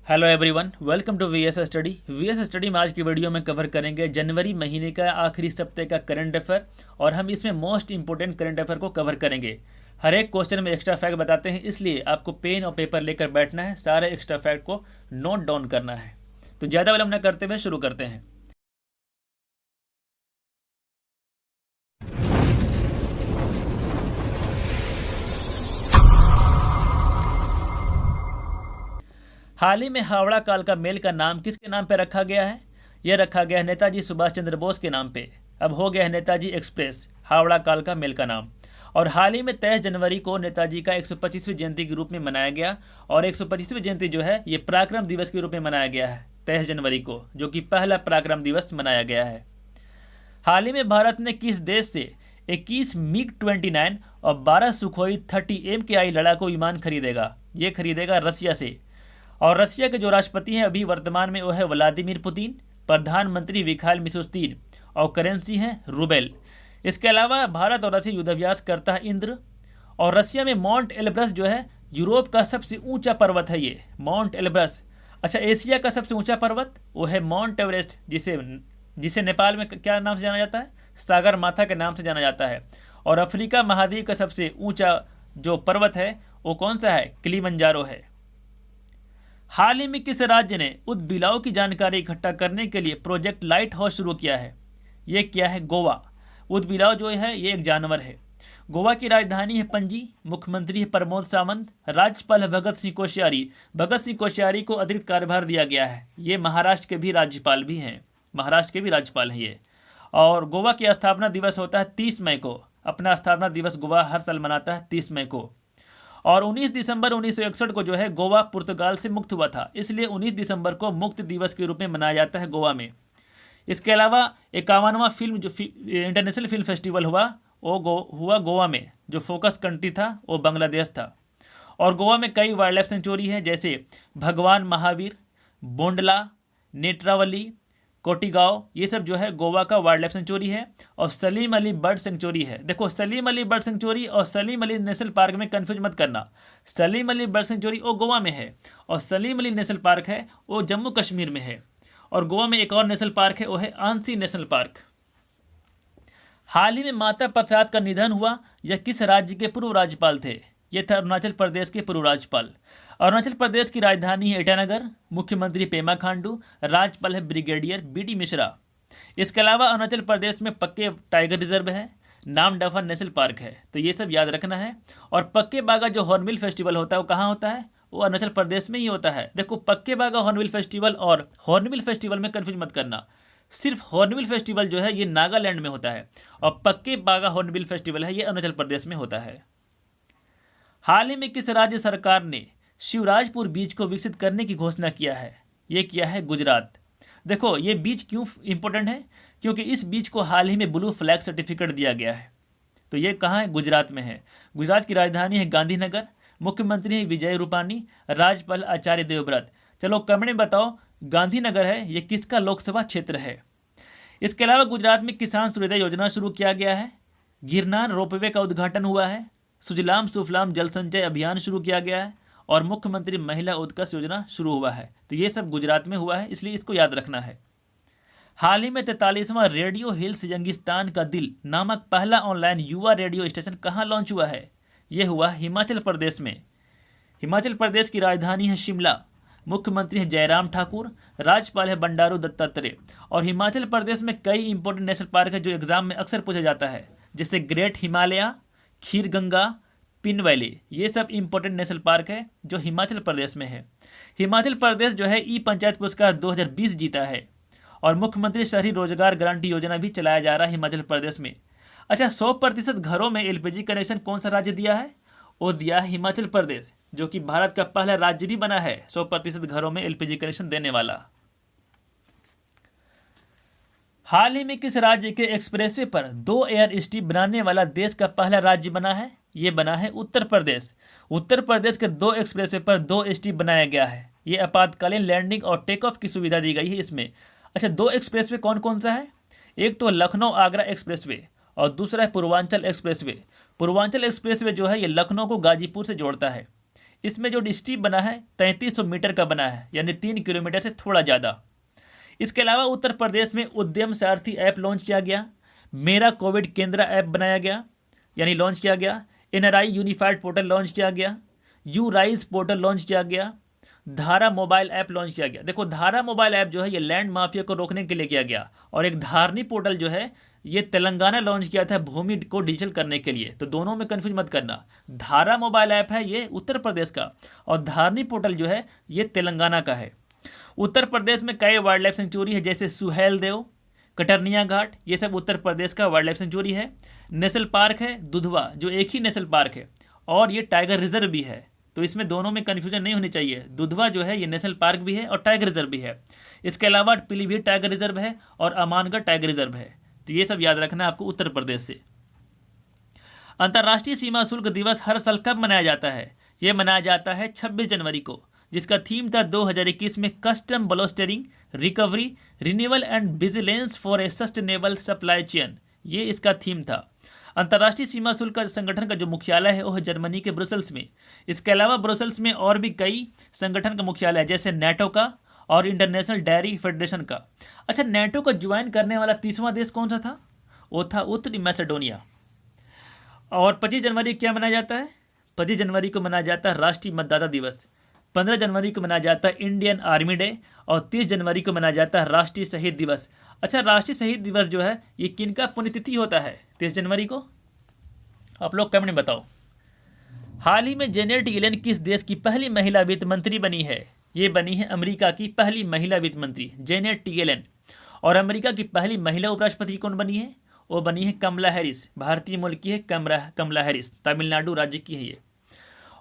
Hello everyone, welcome to VS study. VS study में आज की वीडियो में कवर करेंगे जनवरी महीने का आखिरी सप्ताह का करंट अफेयर और हम इसमें मोस्ट इंपोर्टेंट करंट अफेयर को कवर करेंगे। हर एक क्वेश्चन में एक्स्ट्रा फैक्ट बताते हैं, इसलिए आपको पेन और पेपर लेकर बैठना है, सारे एक्स्ट्रा फैक्ट को नोट डाउन करना है। तो ज़्यादा विलंब न करते हुए शुरू करते हैं। हाल ही में हावड़ा कालका मेल का नाम किसके नाम पर रखा गया है? यह रखा गया है नेताजी सुभाष चंद्र बोस के नाम पे। अब हो गया है नेताजी एक्सप्रेस हावड़ा कालका मेल का नाम। और हाल ही में 23 जनवरी को नेताजी का 125वीं जयंती के रूप में मनाया गया। और 125वीं जयंती जो है ये पराक्रम दिवस के रूप में मनाया गया है 23 जनवरी को, जो कि पहला पराक्रम दिवस मनाया गया है। हाल ही में भारत ने किस देश से 21 मिग-29 और 12 सुखोई 30 MKI लड़ाकू विमान खरीदेगा? ये खरीदेगा रसिया से। और रसिया के जो राष्ट्रपति हैं अभी वर्तमान में वो है व्लादिमीर पुतिन, प्रधानमंत्री मिखाइल मिशुस्तिन और करेंसी है रूबेल। इसके अलावा भारत और रसिया युद्धाभ्यास करता है इंद्र। और रसिया में माउंट एल्ब्रस जो है यूरोप का सबसे ऊंचा पर्वत है ये माउंट एल्ब्रस। अच्छा, एशिया का सबसे ऊंचा पर्वत वो है माउंट एवरेस्ट, जिसे नेपाल में क्या नाम से जाना जाता है? सागर माथा के नाम से जाना जाता है। और अफ्रीका महाद्वीप का सबसे ऊंचा जो पर्वत है वो कौन सा है? किलिमंजारो है। हाल ही में किस राज्य ने ऊदबिलाव की जानकारी इकट्ठा करने के लिए प्रोजेक्ट लाइट हाउस शुरू किया है? ये क्या है? गोवा। ऊदबिलाव जो है ये एक जानवर है। गोवा की राजधानी है पणजी, मुख्यमंत्री है प्रमोद सावंत, राज्यपाल है भगत सिंह कोश्यारी। भगत सिंह कोश्यारी को अतिरिक्त कार्यभार दिया गया है। ये महाराष्ट्र के भी राज्यपाल भी हैं, महाराष्ट्र के भी राज्यपाल हैं ये। और गोवा की स्थापना दिवस होता है 30 मई को। अपना स्थापना दिवस गोवा हर साल मनाता है 30 मई को। और 19 दिसंबर 1961 को जो है गोवा पुर्तगाल से मुक्त हुआ था, इसलिए 19 दिसंबर को मुक्त दिवस के रूप में मनाया जाता है गोवा में। इसके अलावा 51वां फिल्म जो इंटरनेशनल फिल्म फेस्टिवल हुआ वो हुआ गोवा में। जो फोकस कंट्री था वो बांग्लादेश था। और गोवा में कई वाइल्ड लाइफ सेंचुरी है, जैसे भगवान महावीर, बोंडला, नेत्रावली, कोटिगांव, ये सब जो है गोवा का वाइल्ड लाइफ सेंचुरी है। और सलीम अली बर्ड सेंचुरी है। देखो, सलीम अली बर्ड सेंचुरी और सलीम अली नेशनल पार्क में कंफ्यूज मत करना। सलीम अली बर्ड सेंचुरी वो गोवा में है और सलीम अली नेशनल पार्क है वो जम्मू कश्मीर में है। और गोवा में एक और नेशनल पार्क है वो है आंसी नेशनल पार्क। हाल ही में माता प्रसाद का निधन हुआ। यह किस राज्य के पूर्व राज्यपाल थे? ये थे अरुणाचल प्रदेश के पूर्व राज्यपाल। अरुणाचल प्रदेश की राजधानी है ईटानगर, मुख्यमंत्री पेमा खांडू, राज्यपाल है ब्रिगेडियर BD मिश्रा। इसके अलावा अरुणाचल प्रदेश में पक्के टाइगर रिजर्व है, नामदफा नेशनल पार्क है, तो ये सब याद रखना है। और पक्के बागा जो हॉर्नबिल फेस्टिवल होता है वो कहाँ होता है? वो अरुणाचल प्रदेश में ही होता है। देखो, पक्के बागा हॉर्नबिल फेस्टिवल और हॉर्नबिल फेस्टिवल में कन्फ्यूज मत करना। सिर्फ हॉर्नबिल फेस्टिवल जो है ये नागालैंड में होता है और पक्के बागा हॉर्नबिल फेस्टिवल है ये अरुणाचल प्रदेश में होता है। हाल ही में किस राज्य सरकार ने शिवराजपुर बीच को विकसित करने की घोषणा किया है? ये किया है गुजरात। देखो, ये बीच क्यों इंपॉर्टेंट है? क्योंकि इस बीच को हाल ही में ब्लू फ्लैग सर्टिफिकेट दिया गया है। तो ये कहाँ है? गुजरात में है। गुजरात की राजधानी है गांधीनगर, मुख्यमंत्री है विजय रूपानी, राज्यपाल आचार्य देवव्रत। चलो कमेंट में बताओ, गांधीनगर है ये किसका लोकसभा क्षेत्र है? इसके अलावा गुजरात में किसान सूर्योदय योजना शुरू किया गया है, गिरनार रोपवे का उद्घाटन हुआ है, सुजलाम सुफलाम जल संचय अभियान शुरू किया गया है और मुख्यमंत्री महिला उत्कर्ष योजना शुरू हुआ है। तो ये सब गुजरात में हुआ है, इसलिए इसको याद रखना है। हाल ही में 43वां रेडियो हिल्स यंगिस्तान का दिल नामक पहला ऑनलाइन युवा रेडियो स्टेशन कहाँ लॉन्च हुआ है? ये हुआ हिमाचल प्रदेश में। हिमाचल प्रदेश की राजधानी है शिमला, मुख्यमंत्री है जयराम ठाकुर, राज्यपाल है बंडारू दत्तात्रेय। और हिमाचल प्रदेश में कई इंपॉर्टेंट नेशनल पार्क है जो एग्जाम में अक्सर पूछा जाता है, जैसे ग्रेट हिमालय, खीर गंगा, पिन वैली। ये सब इंपॉर्टेंट नेशनल पार्क है जो हिमाचल प्रदेश में है। हिमाचल प्रदेश जो है ई पंचायत पुरस्कार 2020 जीता है। और मुख्यमंत्री शहरी रोजगार गारंटी योजना भी चलाया जा रहा है हिमाचल प्रदेश में। अच्छा, 100% घरों में LPG कनेक्शन कौन सा राज्य दिया है? वो दिया है हिमाचल प्रदेश, जो कि भारत का पहला राज्य भी बना है 100% घरों में LPG कनेक्शन देने वाला। हाल ही में किस राज्य के एक्सप्रेसवे पर 2 एयर स्ट्रिप बनाने वाला देश का पहला राज्य बना है? ये बना है उत्तर प्रदेश। उत्तर प्रदेश के 2 एक्सप्रेसवे पर 2 स्ट्रिप बनाया गया है। ये आपातकालीन लैंडिंग और टेक ऑफ की सुविधा दी गई है इसमें। अच्छा, 2 एक्सप्रेसवे कौन कौन सा है? एक तो लखनऊ आगरा एक्सप्रेसवे और दूसरा है पूर्वांचल एक्सप्रेसवे। पूर्वांचल एक्सप्रेसवे जो है ये लखनऊ को गाजीपुर से जोड़ता है। इसमें जो स्ट्रीप बना है 3300 मीटर का बना है, यानी 3 किलोमीटर से थोड़ा ज़्यादा। इसके अलावा उत्तर प्रदेश में उद्यम सारथी ऐप लॉन्च किया गया, मेरा कोविड केंद्र ऐप बनाया गया यानी लॉन्च किया गया, एनआरआई यूनिफाइड पोर्टल लॉन्च किया गया, यू राइज पोर्टल लॉन्च किया गया, धारा मोबाइल ऐप लॉन्च किया गया। देखो धारा मोबाइल ऐप जो है ये लैंड माफिया को रोकने के लिए किया गया, और एक धारनी पोर्टल जो है ये तेलंगाना लॉन्च किया था भूमि को डिजिटल करने के लिए। तो दोनों में कंफ्यूज मत करना, धारा मोबाइल ऐप है ये उत्तर प्रदेश का, और धारनी पोर्टल जो है ये तेलंगाना का है। उत्तर प्रदेश में कई वाइल्ड लाइफ सेंचुरी है, जैसे सुहेल देव, कटरनिया घाट, ये सब उत्तर प्रदेश का वाइल्ड लाइफ सेंचुरी है। नेशनल पार्क है दुधवा, जो एक ही नेशनल पार्क है, और ये टाइगर रिजर्व भी है। तो इसमें दोनों में कन्फ्यूजन नहीं होनी चाहिए, दुधवा जो है ये नेशनल पार्क भी है और टाइगर रिजर्व भी है। इसके अलावा पीलीभीत टाइगर रिजर्व है और अमानगढ़ टाइगर रिजर्व है। तो ये सब याद रखना है आपको उत्तर प्रदेश से। अंतर्राष्ट्रीय सीमा शुल्क दिवस हर साल कब मनाया जाता है? ये मनाया जाता है 26 जनवरी को, जिसका थीम था 2021 में custom bolstering, recovery, renewal and vigilance for a sustainable supply chain. ये इसका थीम था। अंतर्राष्ट्रीय सीमा शुल्क संगठन का जो मुख्यालय है वो है जर्मनी के ब्रुसेल्स में। इसके अलावा ब्रुसेल्स में और भी कई संगठन का मुख्यालय है, जैसे नेटो का और इंटरनेशनल डेयरी फेडरेशन का। अच्छा, नेटो को ज्वाइन करने वाला 30वां देश कौन सा था? वो था उत्तरी मैसेडोनिया। और 25 जनवरी क्या मनाया जाता है? 25 जनवरी को मनाया जाता है राष्ट्रीय मतदाता दिवस। 15 जनवरी को मनाया जाता है इंडियन आर्मी डे, और 30 जनवरी को मनाया जाता है राष्ट्रीय शहीद दिवस। अच्छा, राष्ट्रीय शहीद दिवस जो है ये किनका पुण्यतिथि होता है 30 जनवरी को? आप लोग कमेंट में बताओ। हाल ही में जेनेट येलेन किस देश की पहली महिला वित्त मंत्री बनी है? ये बनी है अमेरिका की पहली महिला वित्त मंत्री जेनेट येलेन। और अमेरिका की पहली महिला उपराष्ट्रपति कौन बनी है? वो बनी है कमला हैरिस, भारतीय मूल की है कमला हैरिस, तमिलनाडु राज्य की है ये।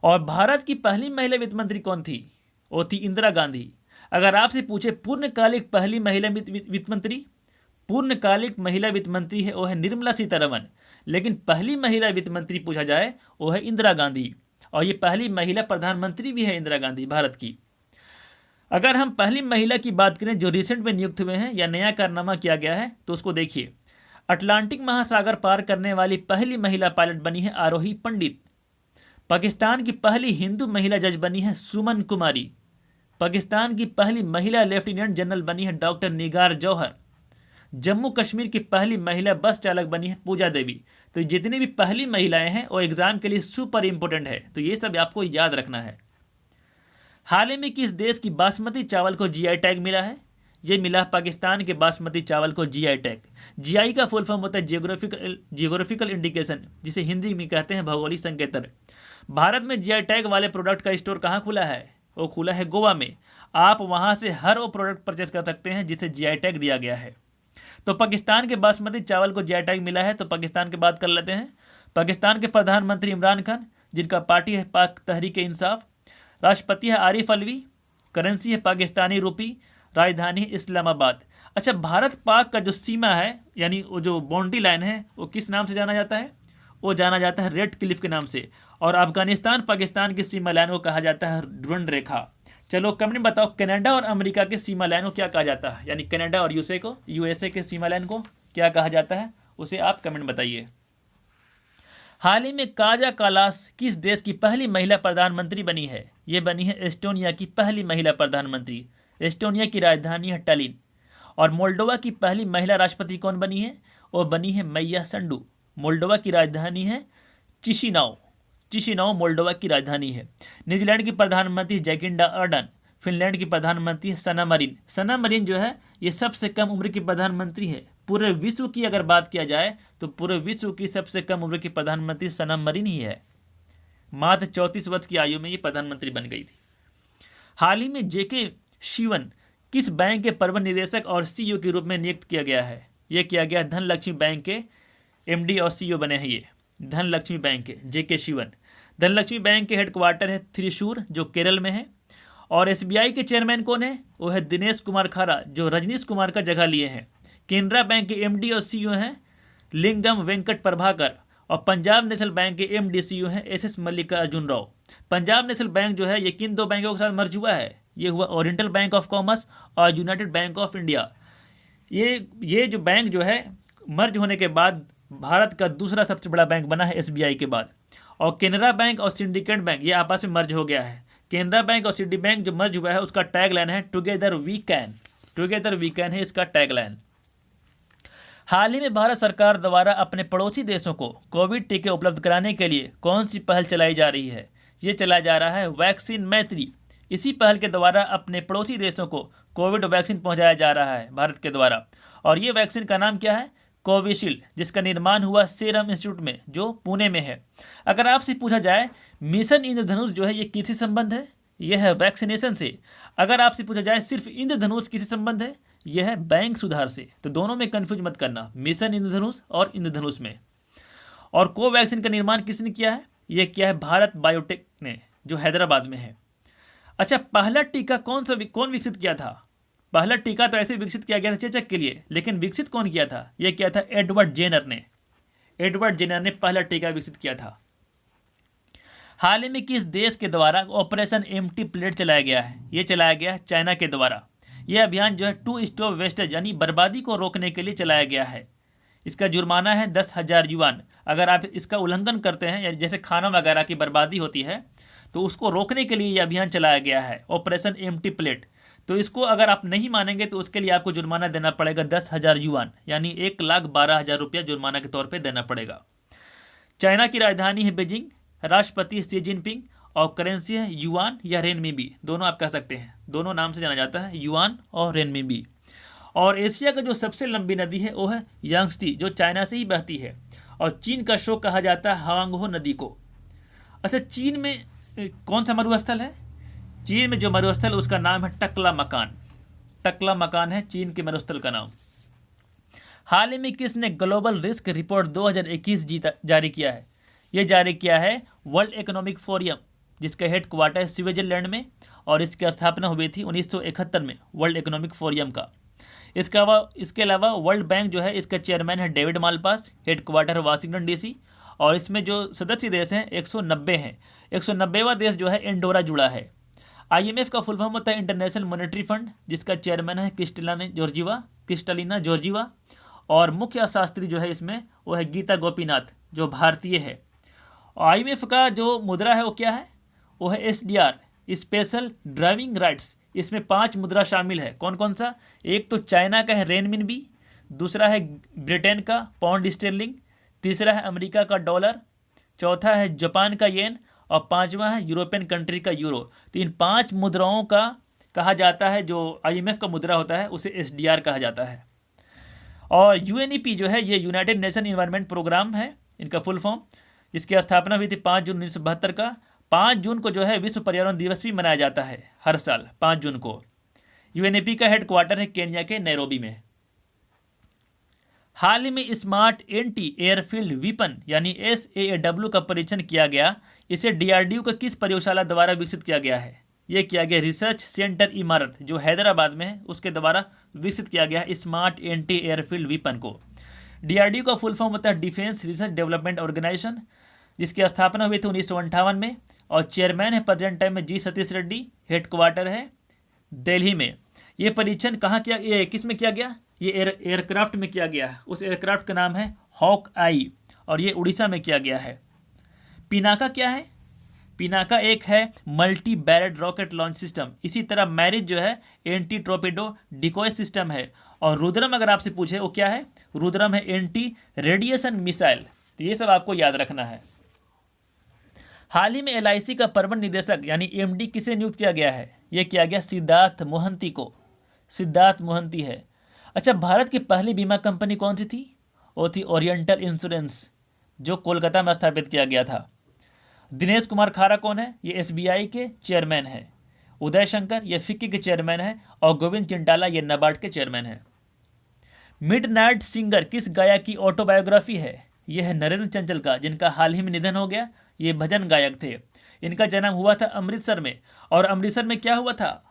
और भारत की पहली महिला वित्त मंत्री कौन थी? वो थी इंदिरा गांधी। अगर आपसे पूछे पूर्णकालिक पहली महिला वित्त मंत्री, पूर्णकालिक महिला वित्त मंत्री है वो है निर्मला सीतारमन, लेकिन पहली महिला वित्त मंत्री पूछा जाए वो है इंदिरा गांधी, और ये पहली महिला प्रधानमंत्री भी है इंदिरा गांधी भारत की। अगर हम पहली महिला की बात करें जो रिसेंट में नियुक्त हुए हैं या नया कारनामा किया गया है, तो उसको देखिए। अटलांटिक महासागर पार करने वाली पहली महिला पायलट बनी है आरोही पंडित। पाकिस्तान की पहली हिंदू महिला जज बनी है सुमन कुमारी। पाकिस्तान की पहली महिला लेफ्टिनेंट जनरल बनी है डॉक्टर निगार जौहर। जम्मू कश्मीर की पहली महिला बस चालक बनी है पूजा देवी। तो जितनी भी पहली महिलाएं हैं वो एग्जाम के लिए सुपर इंपॉर्टेंट है, तो ये सब आपको याद रखना है। हाल ही में किस देश की बासमती चावल को जीआई टैग मिला है? ये मिला पाकिस्तान के बासमती चावल को जीआई टैग। जीआई का फुल फॉर्म होता है जियोग्राफिकल इंडिकेशन, जिसे हिंदी में कहते हैं भौगोलिक संकेतन। भारत में जीआई टैग वाले प्रोडक्ट का स्टोर कहाँ खुला है? वो खुला है गोवा में। आप वहाँ से हर वो प्रोडक्ट परचेस कर सकते हैं जिसे जीआई टैग दिया गया है। तो पाकिस्तान के बासमती चावल को जीआई टैग मिला है, तो पाकिस्तान की बात कर लेते हैं। पाकिस्तान के प्रधानमंत्री इमरान खान, जिनका पार्टी है पाक तहरीक इंसाफ। राष्ट्रपति है आरिफ अलवी। करेंसी है पाकिस्तानी रुपी। राजधानी है इस्लामाबाद। अच्छा, भारत पाक का जो सीमा है यानी वो जो बाउंड्री लाइन है वो किस नाम से जाना जाता है? वो जाना जाता है रेड क्लिफ के नाम से। और अफगानिस्तान पाकिस्तान की सीमा लाइन को कहा जाता है ड्वेंड रेखा। चलो कमेंट में बताओ, कनाडा और अमेरिका के सीमा लाइन को क्या कहा जाता है? यानी कनाडा और यूएसए के सीमा लाइन को क्या कहा जाता है, उसे आप कमेंट बताइए। हाल ही में काजा कालास किस देश की पहली महिला प्रधानमंत्री बनी है? ये बनी है एस्टोनिया की पहली महिला प्रधानमंत्री। एस्टोनिया की राजधानी है टलिन। और मोल्डोवा की पहली महिला राष्ट्रपति कौन बनी है? वो बनी है मैया संडू। मोल्डोवा की राजधानी है चिशिनाउ मोल्डोवा की राजधानी है। न्यूजीलैंड की प्रधानमंत्री जैकिंडा अर्डन। फिनलैंड की प्रधानमंत्री सना मरीन। सना मरीन जो है ये सबसे कम उम्र की प्रधानमंत्री है। पूरे विश्व की अगर बात किया जाए तो पूरे विश्व की सबसे कम उम्र की प्रधानमंत्री सना मरीन ही है। मात्र 34 वर्ष की आयु में ये प्रधानमंत्री बन गई थी। हाल ही में जेके शिवन किस बैंक के प्रबंध निदेशक और सीईओ के रूप में नियुक्त किया गया है? ये किया गया धनलक्ष्मी बैंक के एमडी और सीईओ बने हैं। ये धनलक्ष्मी बैंक के जेके शिवन। धनलक्ष्मी बैंक के हेडक्वार्टर है त्रिशूर जो केरल में है। और एसबीआई के चेयरमैन कौन है? वो है दिनेश कुमार खारा जो रजनीश कुमार का जगह लिए हैं। केनरा बैंक के एमडी और सीईओ हैं लिंगम वेंकट प्रभाकर। और पंजाब नेशनल बैंक के एमडी सीईओ हैं SS Mallikarjun Rao. Punjab national bank जो है ये किन दो बैंकों के साथ मर्ज हुआ है? ये हुआ ओरिएंटल बैंक ऑफ कॉमर्स और यूनाइटेड बैंक ऑफ इंडिया। ये जो बैंक जो है मर्ज होने के बाद भारत का दूसरा सबसे बड़ा बैंक बना है एसबीआई के बाद। और केनरा बैंक और सिंडिकेट बैंक ये आपस में मर्ज हो गया है। केनरा बैंक और सिटी बैंक जो मर्ज हुआ है उसका टैगलाइन है together we can. Together we can है इसका टैगलाइन। हाल ही में भारत सरकार द्वारा अपने पड़ोसी देशों को कोविड टीके उपलब्ध कराने के लिए कौन सी पहल चलाई जा रही है? ये चलाया जा रहा है वैक्सीन मैत्री। इसी पहल के द्वारा अपने पड़ोसी देशों को कोविड वैक्सीन पहुंचाया जा रहा है भारत के द्वारा। और ये वैक्सीन का नाम क्या है? कोविशील्ड, जिसका निर्माण हुआ सीरम इंस्टीट्यूट में जो पुणे में है। अगर आपसे पूछा जाए मिशन इंद्रधनुष जो है ये किससे संबंध है? यह है वैक्सीनेशन से। अगर आपसे पूछा जाए सिर्फ इंद्रधनुष किससे संबंध है? यह है बैंक सुधार से। तो दोनों में कंफ्यूज मत करना, मिशन इंद्रधनुष और इंद्रधनुष में। और कोवैक्सीन का निर्माण किसने किया है? यह किया है भारत बायोटेक ने, जो हैदराबाद में है। अच्छा, पहला टीका कौन विकसित किया था? पहला टीका तो ऐसे विकसित किया गया था चेचक के लिए, लेकिन विकसित कौन किया था? यह किया था एडवर्ड जेनर ने। एडवर्ड जेनर ने पहला टीका विकसित किया था। हाल ही में किस देश के द्वारा ऑपरेशन एम्प्टी प्लेट चलाया गया है? ये चलाया गया है चाइना के द्वारा। यह अभियान जो है टू स्टॉप वेस्टेज यानी बर्बादी को रोकने के लिए चलाया गया है। इसका जुर्माना है 10,000 युआन। अगर आप इसका उल्लंघन करते हैं, या जैसे खाना वगैरह की बर्बादी होती है, तो उसको रोकने के लिए यह अभियान चलाया गया है ऑपरेशन एम्प्टी प्लेट। तो इसको अगर आप नहीं मानेंगे तो उसके लिए आपको जुर्माना देना पड़ेगा 10,000 युआन, यानी 1,12,000 रुपया जुर्माना के तौर पर देना पड़ेगा। चाइना की राजधानी है बीजिंग, राष्ट्रपति शी जिनपिंग और करेंसी है युआन या रेनमिनबी, दोनों आप कह सकते हैं। दोनों नाम से जाना जाता है, युआन और रेनमिनबी। और एशिया का जो सबसे लंबी नदी है वो है यांगत्से, जो चाइना से ही बहती है। और चीन का शोक कहा जाता है हवांगहो नदी को। अच्छा, चीन में कौन सा मरुस्थल है? चीन में जो मरुस्थल उसका नाम है टकला मकान। टकला मकान है चीन के मरुस्थल का नाम। हाल ही में किसने ग्लोबल रिस्क रिपोर्ट 2021 जारी किया है? ये जारी किया है वर्ल्ड इकोनॉमिक फोरम, जिसका हेड क्वार्टर है स्विट्जरलैंड में, और इसकी स्थापना हुई थी 1971 में वर्ल्ड इकोनॉमिक फोरम का। इसके अलावा वर्ल्ड बैंक जो है इसका चेयरमैन है डेविड मालपास, हेड क्वार्टर है वाशिंगटन डीसी, और इसमें जो सदस्य देश हैं 190 हैं। 190वां देश जो है एंडोरा जुड़ा है। IMF का फुल फॉर्म होता है इंटरनेशनल मॉनेटरी फंड, जिसका चेयरमैन है क्रिस्टलिना जॉर्जिवा, और मुख्य शास्त्री जो है इसमें वो है गीता गोपीनाथ, जो भारतीय है। IMF का जो मुद्रा है वो क्या है? वो है SDR, स्पेशल ड्राइविंग राइट्स। इसमें 5 मुद्रा शामिल है। कौन कौन सा? एक तो चाइना का है रेनमिनबी, दूसरा है ब्रिटेन का पाउंड स्टर्लिंग, तीसरा है अमेरिका का डॉलर, चौथा है जापान का येन, और 5वां है यूरोपियन कंट्री का यूरो। तो इन 5 मुद्राओं का कहा जाता है, जो IMF का मुद्रा होता है उसे SDR कहा जाता है। और UNEP जो है ये यूनाइटेड नेशन इन्वायरमेंट प्रोग्राम है, इनका फुल फॉर्म, जिसकी स्थापना हुई थी 5 जून 1972 का। 5 जून को जो है विश्व पर्यावरण दिवस भी मनाया जाता है हर साल 5 जून को। UNEP का हेड क्वार्टर है केन्या के नैरोबी में। हाल ही में स्मार्ट एंटी एयरफील्ड वीपन यानी SAAW का परीक्षण किया गया। इसे DRDO का किस प्रयोगशाला द्वारा विकसित किया गया है? यह किया गया रिसर्च सेंटर इमारत जो हैदराबाद में है उसके द्वारा विकसित किया गया स्मार्ट एंटी एयरफील्ड वीपन को। DRDO का फुल फॉर्म होता है डिफेंस रिसर्च डेवलपमेंट ऑर्गेनाइजेशन, जिसकी स्थापना हुई थी 1958 में, और चेयरमैन है प्रेजेंट टाइम में G Satish Reddy, head quarter है दिल्ली में। ये परीक्षण कहाँ किया, ये किस में किया गया? ये एयरक्राफ्ट में किया गया है। उस एयरक्राफ्ट का नाम है हॉक आई, और ये उड़ीसा में किया गया है। पिनाका क्या है? पिनाका एक है multi barrel rocket launch system. इसी तरह मैरिज जो है एंटी टॉर्पेडो डिकॉय सिस्टम है। और रुद्रम अगर आपसे पूछे वो क्या है? रुद्रम है एंटी रेडिएशन मिसाइल। तो ये सब आपको याद रखना है। हाल ही में LIC का प्रबंध निदेशक यानी MD किसे नियुक्त किया गया है? यह किया गया सिद्धार्थ मोहंती को। सिद्धार्थ मोहंती है। अच्छा, भारत की पहली बीमा कंपनी कौन सी थी? वो थी ओरिएंटल इंश्योरेंस, जो कोलकाता में स्थापित किया गया था। दिनेश कुमार खारा कौन है? ये SBI के चेयरमैन है। उदय शंकर ये फिक्की के चेयरमैन है, और गोविंद चिंटाला ये नाबार्ड के चेयरमैन है। मिडनाइट सिंगर किस गायक की ऑटोबायोग्राफी है? यह है नरेंद्र चंचल का, जिनका हाल ही में निधन हो गया। ये भजन गायक थे। इनका जन्म हुआ था अमृतसर में, और अमृतसर में क्या हुआ था?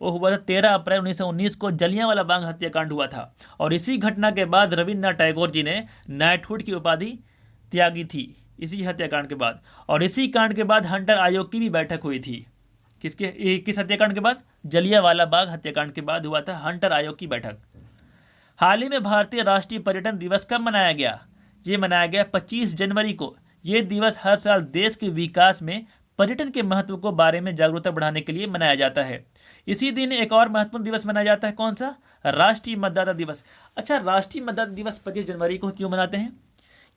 वो हुआ था 13 अप्रैल 1919 को जलियांवाला बाग हत्याकांड हुआ था। और इसी घटना के बाद रविन्द्रनाथ टैगोर जी ने नाइटहुड की उपाधि त्यागी थी, इसी हत्याकांड के बाद। और इसी कांड के बाद हंटर आयोग की भी बैठक हुई थी। किस हत्याकांड के बाद? जलियांवाला बाग हत्याकांड के बाद हुआ था हंटर आयोग की बैठक। हाल ही में भारतीय राष्ट्रीय पर्यटन दिवस कब मनाया गया? ये मनाया गया 25 जनवरी को। ये दिवस हर साल देश के विकास में पर्यटन के महत्व को बारे में जागरूकता बढ़ाने के लिए मनाया जाता है। इसी दिन एक और महत्वपूर्ण दिवस मनाया जाता है, कौन सा? राष्ट्रीय मतदाता दिवस। अच्छा, राष्ट्रीय मतदाता दिवस 25 जनवरी को क्यों मनाते हैं?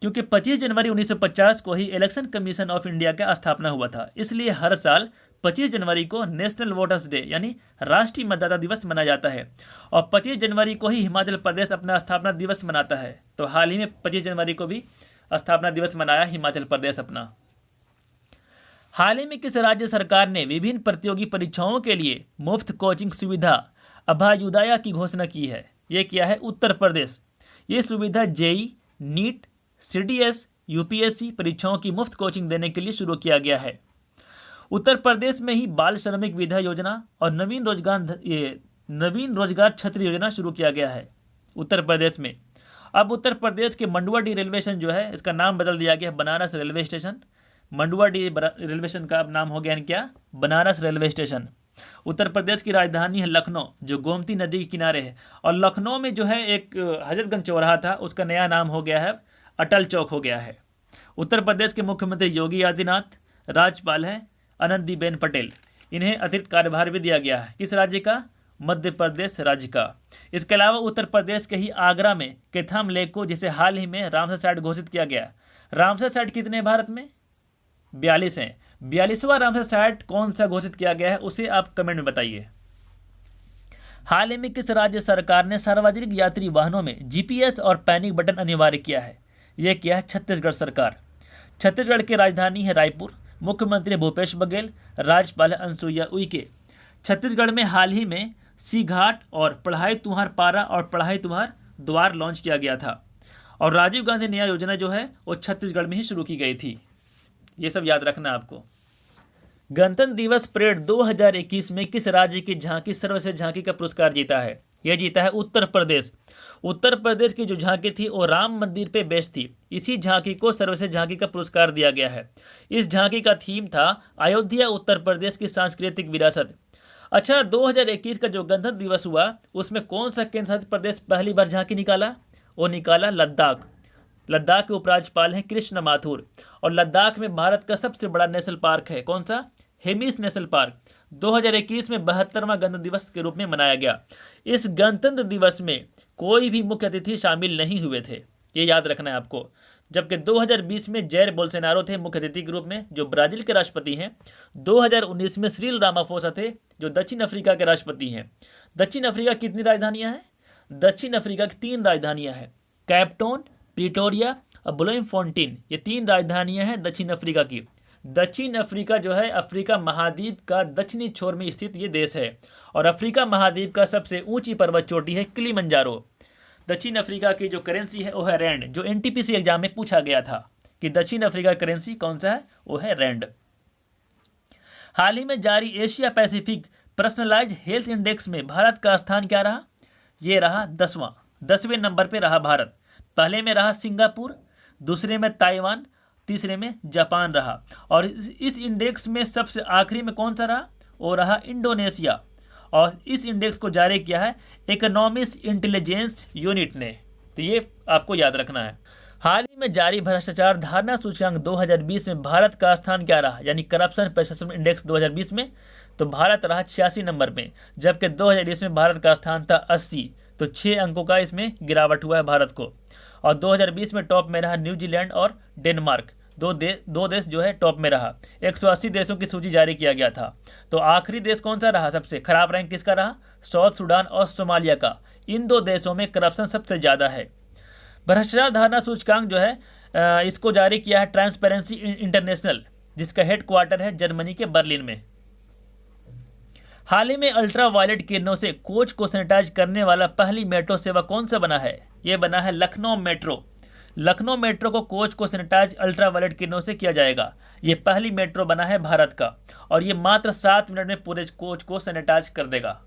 क्योंकि 25 जनवरी 1950 को ही इलेक्शन कमीशन ऑफ इंडिया का स्थापना हुआ था, इसलिए हर साल 25 जनवरी को नेशनल वोटर्स डे यानी राष्ट्रीय मतदाता दिवस मनाया जाता है। और 25 जनवरी को ही हिमाचल प्रदेश अपना स्थापना दिवस मनाता है। तो हाल ही में 25 जनवरी को भी स्थापना दिवस मनाया हिमाचल प्रदेश अपना। हाल ही में किस राज्य सरकार ने विभिन्न प्रतियोगी परीक्षाओं के लिए मुफ्त कोचिंग सुविधा अभ्युदया की घोषणा की है? ये क्या है? उत्तर प्रदेश। ये सुविधा जेई, नीट, सीडीएस, यूपीएससी परीक्षाओं की मुफ्त कोचिंग देने के लिए शुरू किया गया है। उत्तर प्रदेश में ही बाल श्रमिक विधा योजना और नवीन रोजगार छत्र योजना शुरू किया गया है उत्तर प्रदेश में। अब उत्तर प्रदेश के मंडुआडीह रेलवे स्टेशन जो है, इसका नाम बदल दिया गया Banaras railway station. Manduadih railway station का अब नाम हो गया क्या? Banaras railway station. उत्तर प्रदेश की राजधानी है लखनऊ, जो गोमती नदी के किनारे है। और लखनऊ में जो है एक हजरतगंज चौराहा था, उसका नया नाम हो गया है अटल चौक हो गया है। उत्तर प्रदेश के मुख्यमंत्री योगी आदित्यनाथ, राज्यपाल है आनंदीबेन पटेल। इन्हें अतिरिक्त कार्यभार भी दिया गया है। किस राज्य का? मध्य प्रदेश राज्य का। इसके अलावा उत्तर प्रदेश के ही आगरा में केथाम लेक को, जिसे हाल ही में रामसर साइट घोषित किया गया। रामसर साइट कितने हैं भारत में? 42 हैं। 42वां रामसर साइट कौन सा घोषित किया गया है, उसे आप कमेंट में बताइए। हाल ही में किस राज्य सरकार ने सार्वजनिक यात्री वाहनों में जीपीएस और पैनिक बटन अनिवार्य किया है? यह किया है छत्तीसगढ़ सरकार। छत्तीसगढ़ की राजधानी है रायपुर। मुख्यमंत्री भूपेश बघेल, राज्यपाल अनुसुईया उइके। छत्तीसगढ़ में हाल ही में सी घाट और पढ़ाई तुहार पारा और पढ़ाई तुहार द्वार लॉन्च किया गया था। और राजीव गांधी न्याय योजना जो है वो छत्तीसगढ़ में ही शुरू की गई थी। ये सब याद रखना आपको। गणतंत्र दिवस परेड 2021 में किस राज्य की झांकी सर्वश्रेष्ठ झांकी का पुरस्कार जीता है? यह जीता है उत्तर प्रदेश। उत्तर प्रदेश की जो झांकी थी वो राम मंदिर पे बेस्ड थी। इसी झांकी को सर्वश्रेष्ठ झांकी का पुरस्कार दिया गया है। इस झांकी का थीम था अयोध्या उत्तर प्रदेश की सांस्कृतिक विरासत। अच्छा, 2021 का जो गणतंत्र दिवस हुआ उसमें कौन सा केंद्र शासित प्रदेश पहली बार झांकी निकाला? वो निकाला लद्दाख। लद्दाख के उपराज्यपाल हैं कृष्ण माथुर। और लद्दाख में भारत का सबसे बड़ा नेशनल पार्क है, कौन सा? Hemis national park. 2021 में 72वां गणतंत्र दिवस के रूप में मनाया गया। इस गणतंत्र दिवस में कोई भी मुख्य अतिथि शामिल नहीं हुए थे, ये याद रखना है आपको। जबकि 2020 में जैर बोल्सोनारो थे मुख्य अतिथि के रूप में, जो ब्राजील के राष्ट्रपति हैं। 2019 में सिरिल रामाफोसा थे, जो दक्षिण अफ्रीका के राष्ट्रपति हैं। दक्षिण अफ्रीका कितनी राजधानियां हैं? दक्षिण अफ्रीका की 3 राजधानियां हैं, कैपटाउन, प्रिटोरिया और ब्लोमफोंटेन। ये 3 राजधानियां हैं दक्षिण अफ्रीका की। दक्षिण अफ्रीका जो है अफ्रीका महाद्वीप का दक्षिणी छोर में स्थित ये देश है। और अफ्रीका महाद्वीप का सबसे ऊंची पर्वत चोटी है किलिमंजारो। दक्षिण अफ्रीका की जो करेंसी है वो है रैंड, जो एनटीपीसी एग्जाम में पूछा गया था कि दक्षिण अफ्रीका करेंसी कौन सा है, वो है रैंड। हाल ही में जारी Asia Pacific personalised health index में भारत का स्थान क्या रहा? ये रहा 10वें नंबर पे रहा भारत। पहले में रहा सिंगापुर, दूसरे में ताइवान, तीसरे में जापान रहा। और इस इंडेक्स में सबसे आखिरी में कौन सा रहा? वो रहा इंडोनेशिया। और इस इंडेक्स को जारी किया है इकोनॉमिक इंटेलिजेंस यूनिट ने। तो ये आपको याद रखना है। हाल ही में जारी भ्रष्टाचार धारणा सूचकांक 2020 में भारत का स्थान क्या रहा, यानी करप्शन परसेप्शन इंडेक्स 2020 में? तो भारत रहा 86 नंबर पे, जबकि 2020 में भारत का स्थान था 80। तो 6 अंकों का इसमें गिरावट हुआ है भारत को। और 2020 में टॉप में रहा न्यूजीलैंड और डेनमार्क। दो देश जो है टॉप में रहा। 180 देशों की सूची जारी किया गया था। तो आखिरी देश कौन सा रहा? सबसे खराब रैंक किसका रहा? साउथ सूडान और सोमालिया का। इन 2 देशों में करप्शन सबसे ज़्यादा है। भ्रष्टाचार धारणा सूचकांक जो है इसको जारी किया है ट्रांसपेरेंसी इंटरनेशनल, जिसका हेडक्वार्टर है जर्मनी के बर्लिन में। हाल ही में अल्ट्रा वायलेट किरणों से कोच को सैनिटाइज करने वाला पहली मेट्रो सेवा कौन सा बना है? ये बना है लखनऊ मेट्रो। लखनऊ मेट्रो को कोच को सैनिटाइज अल्ट्रा वायलेट किरणों से किया जाएगा। ये पहली मेट्रो बना है भारत का। और ये मात्र 7 मिनट में पूरे कोच को सैनिटाइज कर देगा।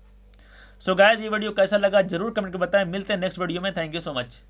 सो गाइस, ये वीडियो कैसा लगा जरूर कमेंट करके बताएं। मिलते हैं नेक्स्ट वीडियो में। Thank you so much.